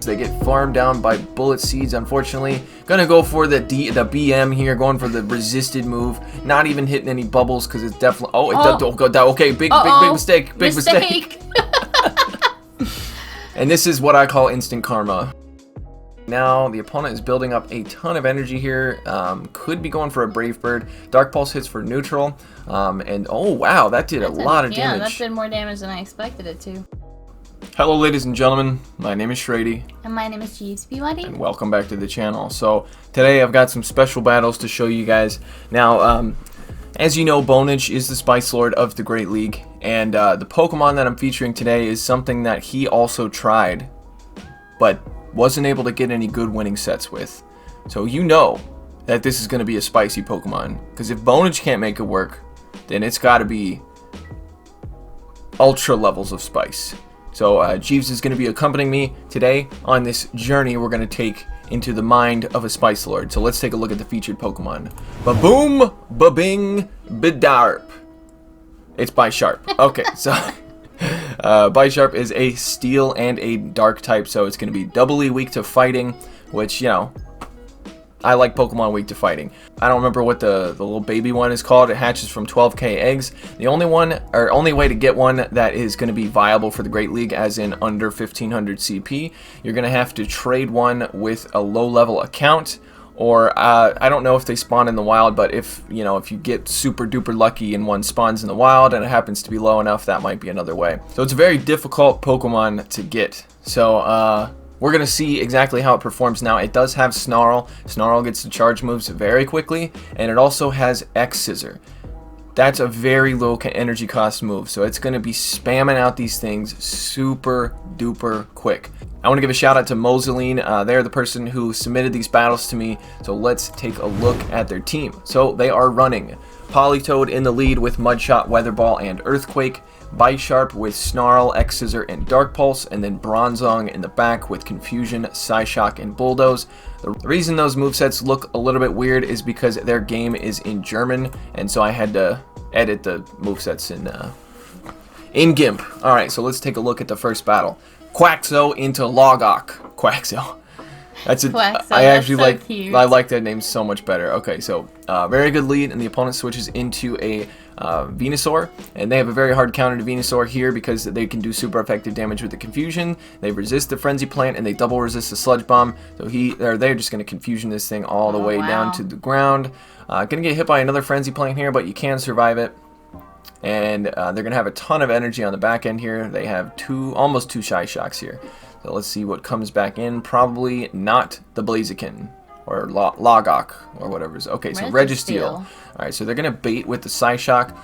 They get farmed down by bullet seeds, unfortunately. Gonna go for the BM here, going for the resisted move. Not even hitting any bubbles because it's definitely... Oh, it does... Oh, God, okay, big mistake. Big mistake. And this is what I call instant karma. Now, the opponent is building up a ton of energy here. Could be going for a Brave Bird. Dark Pulse hits for neutral. And, oh, wow, that did a lot of damage. Yeah, that did more damage than I expected it to. Hello, ladies and gentlemen. My name is Shrady. And my name is JeevesPeabody. And welcome back to the channel. So, today I've got some special battles to show you guys. Now, as you know, Bonage is the Spice Lord of the Great League. And the Pokemon that I'm featuring today is something that he also tried, but wasn't able to get any good winning sets with. So you know that this is going to be a spicy Pokemon, because if Bonage can't make it work, then it's got to be ultra levels of spice. So Jeeves is going to be accompanying me today on this journey we're going to take into the mind of a Spice Lord. So let's take a look at the featured Pokemon. Ba-boom, ba-bing, Bisharp. It's Bisharp. Okay, so... Bisharp is a steel and a dark type, so it's going to be doubly weak to fighting, which, you know, I like Pokemon weak to fighting. I don't remember what the little baby one is called. It hatches from 12k eggs. The only way to get one that is going to be viable for the Great League, as in under 1500 CP, you're going to have to trade one with a low-level account. Or, I don't know if they spawn in the wild, but if you get super duper lucky and one spawns in the wild and it happens to be low enough, that might be another way. So it's a very difficult Pokemon to get. So, we're going to see exactly how it performs now. It does have Snarl. Snarl gets the charge moves very quickly, and it also has X-scissor. That's a very low energy cost move, so it's going to be spamming out these things super duper quick. I want to give a shout out to Moeselein. They're the person who submitted these battles to me, so let's take a look at their team. So they are running Politoed in the lead with Mudshot, Weather Ball, and Earthquake. Bisharp with Snarl, X-scissor, and Dark Pulse, and then Bronzong in the back with Confusion, Psyshock, and Bulldoze. The reason those movesets look a little bit weird is because their game is in German, and so I had to edit the movesets in GIMP. Alright, so let's take a look at the first battle. Quaxo into Logok. Quaxo. That's a. Quaxo, I actually that's so like. cute. I like that name so much better. Okay, so very good lead, and the opponent switches into a Venusaur, and they have a very hard counter to Venusaur here because they can do super effective damage with the Confusion. They resist the Frenzy Plant, and they double resist the Sludge Bomb. So they're just going to Confusion this thing all the way down to the ground. Gonna get hit by another Frenzy Plant here, but you can survive it. And they're going to have a ton of energy on the back end here. They have almost two Psyshocks here. So let's see what comes back in. Probably not the Blaziken or Logok or whatever. Okay, so Registeel. Alright, so they're going to bait with the Psyshock.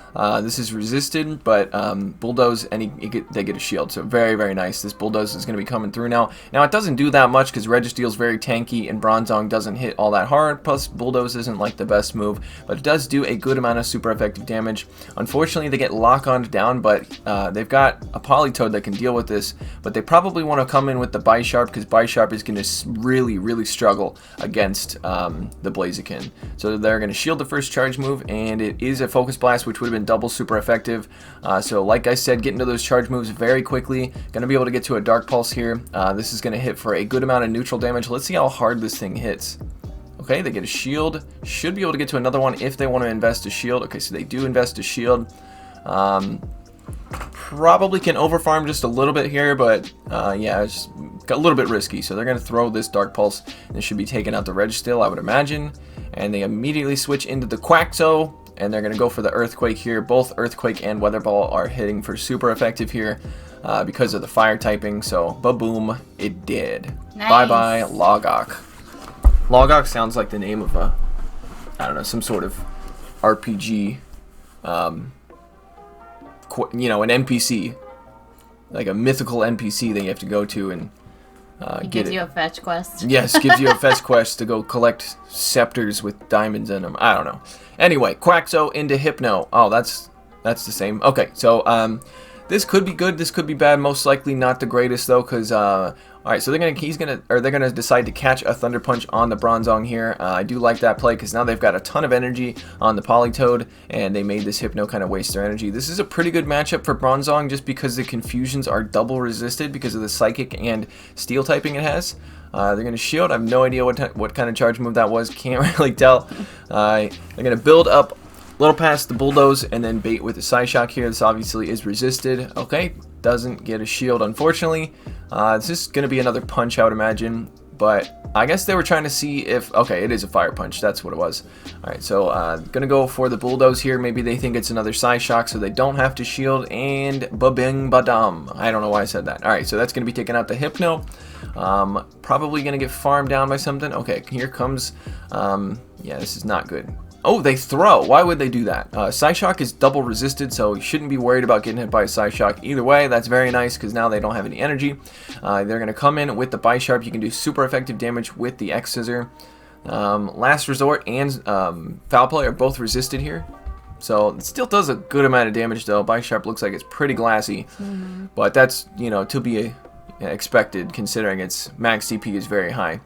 This is resisted, but Bulldoze, and they get a shield. So very, very nice. This Bulldoze is going to be coming through now. Now, it doesn't do that much because Registeel is very tanky, and Bronzong doesn't hit all that hard. Plus, Bulldoze isn't like the best move, but it does do a good amount of super effective damage. Unfortunately, they get lock-on down, but they've got a Politoed that can deal with this. But they probably want to come in with the Bisharp because Bisharp is going to really, really struggle against the Blaziken. So they're going to shield the first charge move, and it is a Focus Blast, which would have been double super effective. So like I said, getting to those charge moves very quickly. Going to be able to get to a Dark Pulse here. This is going to hit for a good amount of neutral damage. Let's see how hard this thing hits. Okay, they get a shield. Should be able to get to another one if they want to invest a shield. Okay, so they do invest a shield. Probably can overfarm just a little bit here, but yeah, it's a little bit risky. So they're going to throw this Dark Pulse, and this should be taking out the Registeel, I would imagine. And they immediately switch into the Quaxo, and they're going to go for the Earthquake here. Both Earthquake and Weather Ball are hitting for super effective here because of the fire typing. So, ba-boom, it did. Nice. Bye-bye, Logok. Logok sounds like the name of a, I don't know, some sort of RPG, an NPC. Like a mythical NPC that you have to go to and It gives you a fetch quest. Yes, gives you a fetch quest to go collect scepters with diamonds in them. I don't know. Anyway, Quaxo into Hypno. Oh, that's the same. Okay, so this could be good. This could be bad. Most likely not the greatest though, because All right, so they're gonna decide to catch a Thunder Punch on the Bronzong here. I do like that play because now they've got a ton of energy on the Politoed, and they made this Hypno kind of waste their energy. This is a pretty good matchup for Bronzong just because the confusions are double resisted because of the Psychic and Steel typing it has. They're gonna shield. I have no idea what kind of charge move that was. Can't really tell. They're gonna build up a little past the Bulldoze and then bait with the Psyshock here. This obviously is resisted. Okay, doesn't get a shield unfortunately. This is going to be another punch, I would imagine, but I guess they were trying to see if... Okay, it is a Fire Punch, that's what it was. Alright, so going to go for the Bulldoze here. Maybe they think it's another Psyshock so they don't have to shield, and ba-bing ba-dum. I don't know why I said that. Alright, so that's going to be taking out the Hypno. Probably going to get farmed down by something. Okay, here comes... yeah, this is not good. Oh, they throw. Why would they do that? Psyshock is double resisted, so you shouldn't be worried about getting hit by a Psyshock. Either way, that's very nice because now they don't have any energy. They're going to come in with the Bisharp. You can do super effective damage with the X-scissor. Last Resort and Foul Play are both resisted here. So it still does a good amount of damage though. Bisharp looks like it's pretty glassy. But that's, you know, to be expected considering its max CP is very high.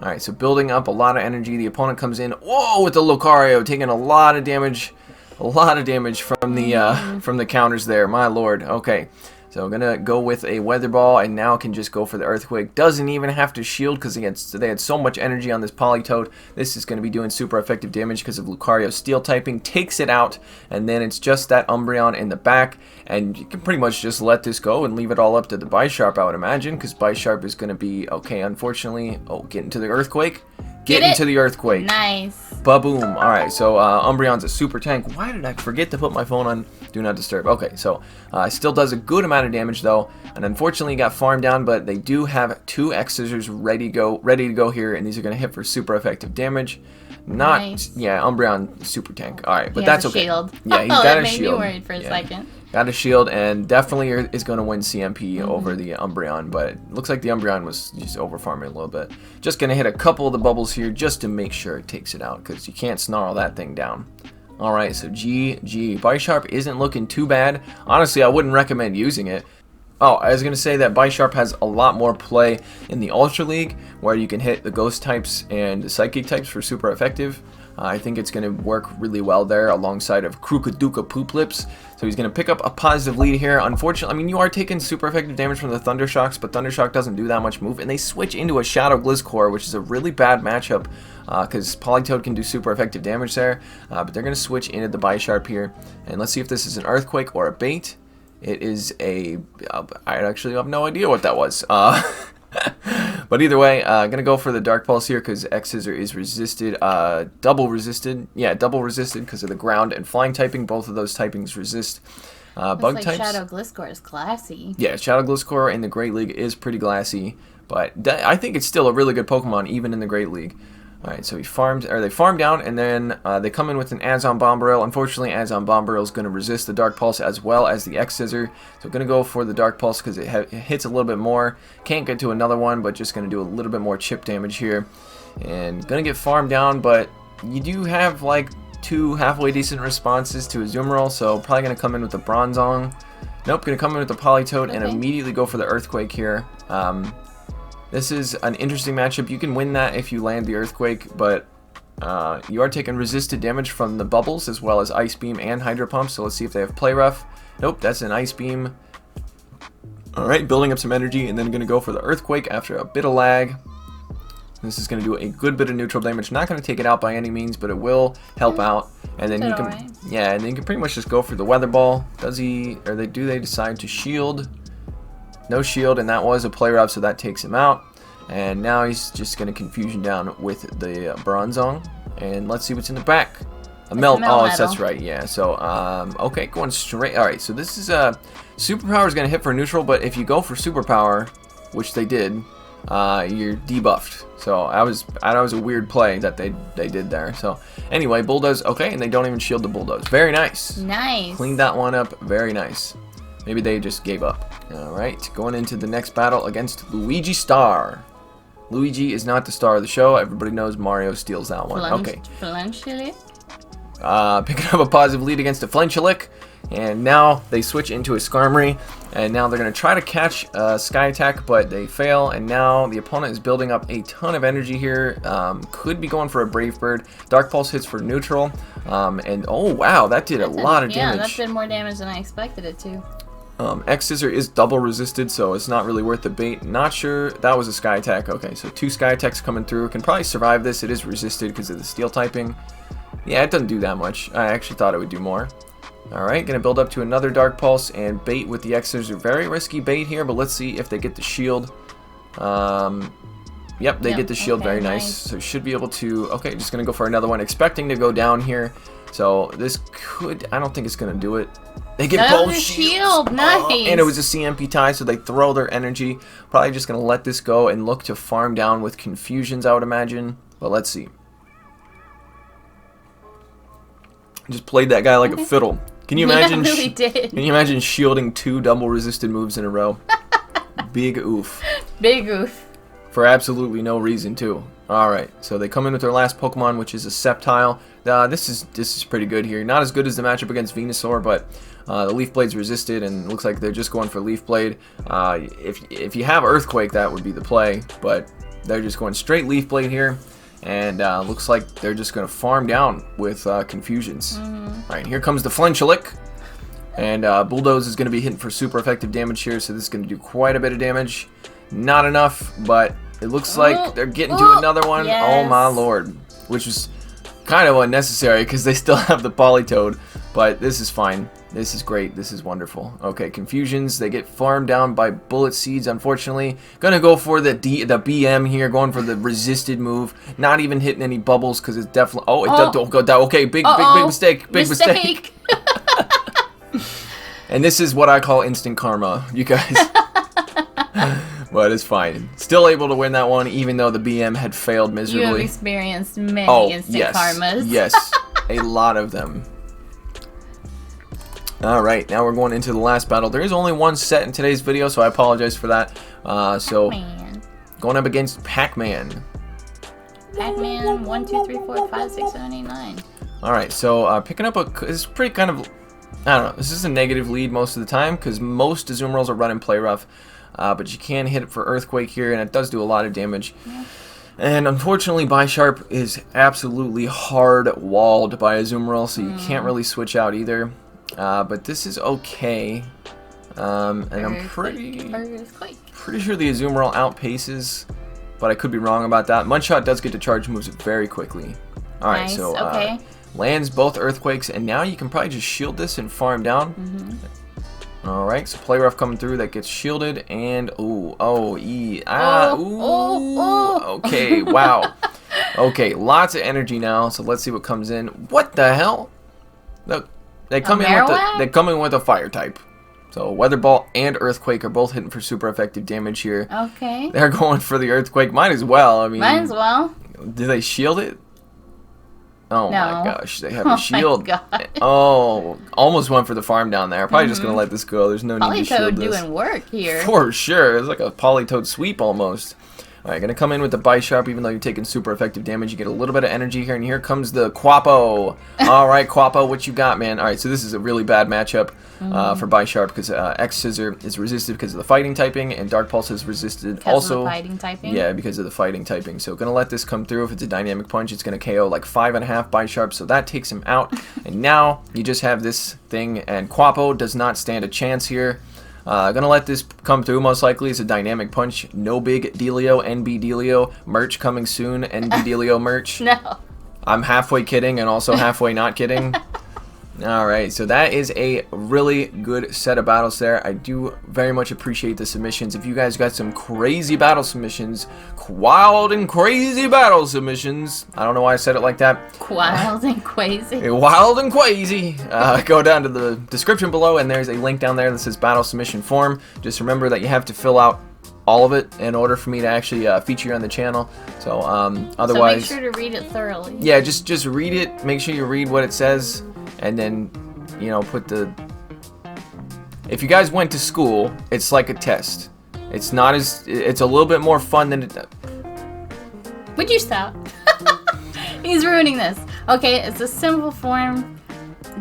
Alright, so building up a lot of energy. The opponent comes in, whoa, with the Lucario, taking a lot of damage from the counters there. My lord. Okay, so I'm gonna go with a Weather Ball, and now can just go for the Earthquake. Doesn't even have to shield because they had so much energy on this Politoed. This is gonna be doing super effective damage because of Lucario's Steel typing. Takes it out, and then it's just that Umbreon in the back, and you can pretty much just let this go and leave it all up to the Bisharp, I would imagine, because Bisharp is gonna be okay. Unfortunately, get into the Earthquake. Get into the Earthquake. Nice. Ba-boom. Alright, so Umbreon's a super tank. Why did I forget to put my phone on Do Not Disturb? Okay, so still does a good amount of damage though, and unfortunately got farmed down, but they do have two X-scissors ready to go here, and these are going to hit for super effective damage. Nice. Yeah, Umbreon super tank. Alright, but that's okay. Shield. Yeah, he's got a shield. That made me worried for a second. Got a shield, and definitely is going to win CMP over the Umbreon, but it looks like the Umbreon was just over farming a little bit. Just going to hit a couple of the bubbles here just to make sure it takes it out, because you can't snarl that thing down. Alright, so GG. Bisharp isn't looking too bad. Honestly, I wouldn't recommend using it. Oh, I was going to say that Bisharp has a lot more play in the Ultra League, where you can hit the Ghost types and the Psychic types for super effective. I think it's going to work really well there alongside of Krookaduka Poop Lips. So he's going to pick up a positive lead here. Unfortunately, I mean, you are taking super effective damage from the Thunder Shocks, but Thunder Shock doesn't do that much move. And they switch into a Shadow Gliscor, which is a really bad matchup because Politoed can do super effective damage there. But they're going to switch into the Bisharp here. And let's see if this is an Earthquake or a bait. It is a... I actually have no idea what that was. But either way, gonna go for the Dark Pulse here because X-scissor is resisted, double resisted. Yeah, double resisted because of the ground and flying typing. Both of those typings resist bug types. Shadow Gliscor is classy. Yeah, Shadow Gliscor in the Great League is pretty glassy, but I think it's still a really good Pokemon even in the Great League. Alright, so they farm down, and then they come in with an Azon Bombaril. Unfortunately, Azon Bombaril is going to resist the Dark Pulse as well as the X-scissor. So going to go for the Dark Pulse because it hits a little bit more. Can't get to another one, but just going to do a little bit more chip damage here. And going to get farmed down, but you do have like two halfway decent responses to Azumarill, so probably going to come in with the Bronzong. Nope, going to come in with the Politoed and immediately go for the Earthquake here. This is an interesting matchup. You can win that if you land the Earthquake, but you are taking resisted damage from the bubbles as well as Ice Beam and Hydro Pump. So let's see if they have Play Rough. Nope, that's an Ice Beam. Alright, building up some energy, and then going to go for the Earthquake after a bit of lag. This is going to do a good bit of neutral damage. Not going to take it out by any means, but it will help out. And then you can, and then you can pretty much just go for the Weather Ball. Do they decide to shield? No shield, and that was a Play Rough, so that takes him out. And now he's just going to Confusion down with the Bronzong. And let's see what's in the back. A Melt. Oh, that's right, yeah. So, okay, going straight. Alright, so this is Superpower is going to hit for neutral, but if you go for Superpower, which they did, you're debuffed. So that was a weird play that they did there. So anyway, Bulldoze, okay, and they don't even shield the Bulldoze. Very nice. Nice. Cleaned that one up. Very nice. Maybe they just gave up. Alright, going into the next battle against Luigi Star. Luigi is not the star of the show. Everybody knows Mario steals that one. Okay. Flinchilic? Picking up a positive lead against a Flinchilic. And now they switch into a Skarmory, and now they're going to try to catch Sky Attack, but they fail, and now the opponent is building up a ton of energy here. Could be going for a Brave Bird. Dark Pulse hits for neutral, and oh wow, that did a lot of damage. Yeah, that did more damage than I expected it to. X-scissor is double resisted, so it's not really worth the bait. Not sure. That was a Sky Attack. Okay, so 2 Sky Attacks coming through. Can probably survive this. It is resisted because of the Steel typing. Yeah, it doesn't do that much. I actually thought it would do more. Alright, gonna build up to another Dark Pulse and bait with the X-scissor. Very risky bait here, but let's see if they get the shield. Yep, they get the shield. Okay, very nice. So should be able to... Okay, just gonna go for another one. Expecting to go down here. So this could... I don't think it's gonna do it. They get both shields. Nice. And it was a CMP tie, so they throw their energy. Probably just gonna let this go and look to farm down with Confusions, I would imagine. But let's see. Just played that guy like a fiddle. Can you imagine? Yeah, really did. Can you imagine shielding 2 double resisted moves in a row? Big oof. Big oof. For absolutely no reason too. All right, so they come in with their last Pokemon, which is a Sceptile. This is pretty good here. Not as good as the matchup against Venusaur, but the Leaf Blade's resisted, and looks like they're just going for Leaf Blade. If you have Earthquake, that would be the play, but they're just going straight Leaf Blade here. And looks like they're just going to farm down with Confusions. Alright, here comes the Flinchlick. And Bulldoze is going to be hitting for super effective damage here, so this is going to do quite a bit of damage. Not enough, but it looks like they're getting to another one. Yes. Oh my lord. Which is kind of unnecessary because they still have the Politoed. But this is fine. This is great. This is wonderful. Okay, Confusions. They get farmed down by Bullet Seeds, unfortunately. Gonna go for the BM here, going for the resisted move. Not even hitting any bubbles because it's definitely... Oh, it don't go down. Okay, big mistake. Big mistake. And this is what I call instant karma, you guys. But it's fine. Still able to win that one, even though the BM had failed miserably. You have experienced many instant karmas. Yes, a lot of them. Alright, now we're going into the last battle. There is only one set in today's video, so I apologize for that. Going up against Pac-Man. Pac-Man, 1, 2, 3, 4, 5, 6, 7, 8, 9. Alright, so picking up it's pretty kind of... I don't know, this is a negative lead most of the time, because most Azumarill are running Play Rough. But you can hit it for Earthquake here, and it does do a lot of damage. Yeah. And unfortunately, Bisharp is absolutely hard-walled by Azumarill, so you can't really switch out either. But this is okay. And I'm pretty sure the Azumarill outpaces, but I could be wrong about that. Mudshot does get to charge moves very quickly. Alright, nice. so Okay. Lands both Earthquakes, and now you can probably just shield this and farm down. Alright, so Play Rough coming through, that gets shielded, and okay, wow. Okay, lots of energy now, so let's see what comes in. What the hell? Look, they come in with a Fire type. So Weather Ball and Earthquake are both hitting for super effective damage here. Okay. They're going for the Earthquake. Might as well. I mean, might as well. Do they shield it? Oh no. My gosh, they have a shield. My God. Oh, almost went for the farm down there. Probably just gonna let this go. There's no need to shield this. Politoed doing work here. For sure, it's like a Politoed sweep almost. All right, gonna come in with the Bisharp. Even though you're taking super effective damage, you get a little bit of energy here. And here comes the Quapo. All right, Quapo, what you got, man? All right, so this is a really bad matchup for Bisharp because X-scissor is resisted because of the fighting typing, and Dark Pulse is resisted also. Of the fighting typing? Yeah, because of the fighting typing. So gonna let this come through. If it's a dynamic punch, it's gonna KO like 5.5 Bisharp, so that takes him out. And now you just have this thing, and Quapo does not stand a chance here. Gonna let this come through. Most likely it's a dynamic punch. No big dealio. NB dealio. Merch coming soon. NB dealio merch. No. I'm halfway kidding and also halfway not kidding. Alright, so that is a really good set of battles there. I do very much appreciate the submissions. If you guys got some crazy battle submissions, wild and crazy battle submissions, I don't know why I said it like that. Wild and crazy. Wild and crazy. Go down to the description below, and there's a link down there that says battle submission form. Just remember that you have to fill out all of it in order for me to actually feature you on the channel. So otherwise, so make sure to read it thoroughly. Yeah, just read it. Make sure you read what it says. And then, you know, put the... If you guys went to school, it's like a test. It's not as... It's a little bit more fun than it... Would you stop? He's ruining this. Okay, it's a simple form.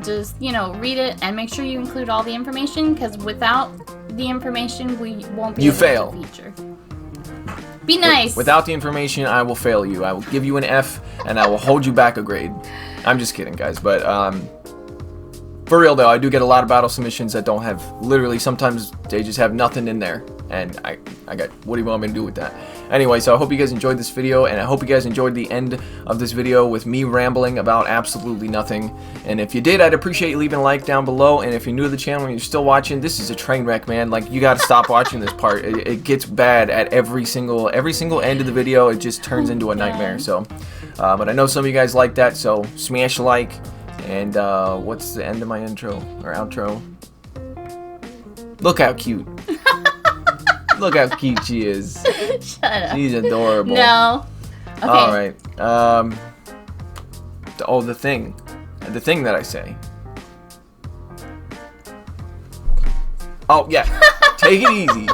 just, you know, read it and make sure you include all the information, because without the information, we won't be able to feature. Be nice. Without the information, I will fail you. I will give you an F, and I will hold you back a grade. I'm just kidding, guys. But for real though, I do get a lot of battle submissions that don't have, literally sometimes they just have nothing in there, and I got, what do you want me to do with that? Anyway, so I hope you guys enjoyed this video, and I hope you guys enjoyed the end of this video with me rambling about absolutely nothing. And if you did, I'd appreciate you leaving a like down below. And if you're new to the channel and you're still watching, this is a train wreck, man. Like, you gotta stop watching this part. It gets bad at every single end of the video. It just turns into a nightmare. So, but I know some of you guys like that, so smash like. And what's the end of my intro or outro? Look how cute. Look how cute she is. Shut up. She's adorable. No. Okay. All right. The thing that I say. Oh yeah. Take it easy.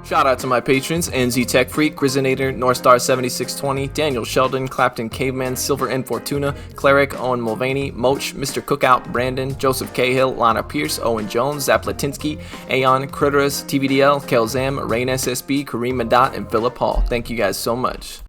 Shout out to my patrons: NZ Tech Freak, Grizzinator, Northstar 7620, Daniel Sheldon, Clapton Caveman, Silver and Fortuna, Cleric, Owen Mulvaney, Moach, Mr. Cookout, Brandon, Joseph Cahill, Lana Pierce, Owen Jones, Zaplatinsky, Aeon, Critterus, TVDL, Kelzam, Rain SSB, Kareem Madat, and Philip Hall. Thank you guys so much.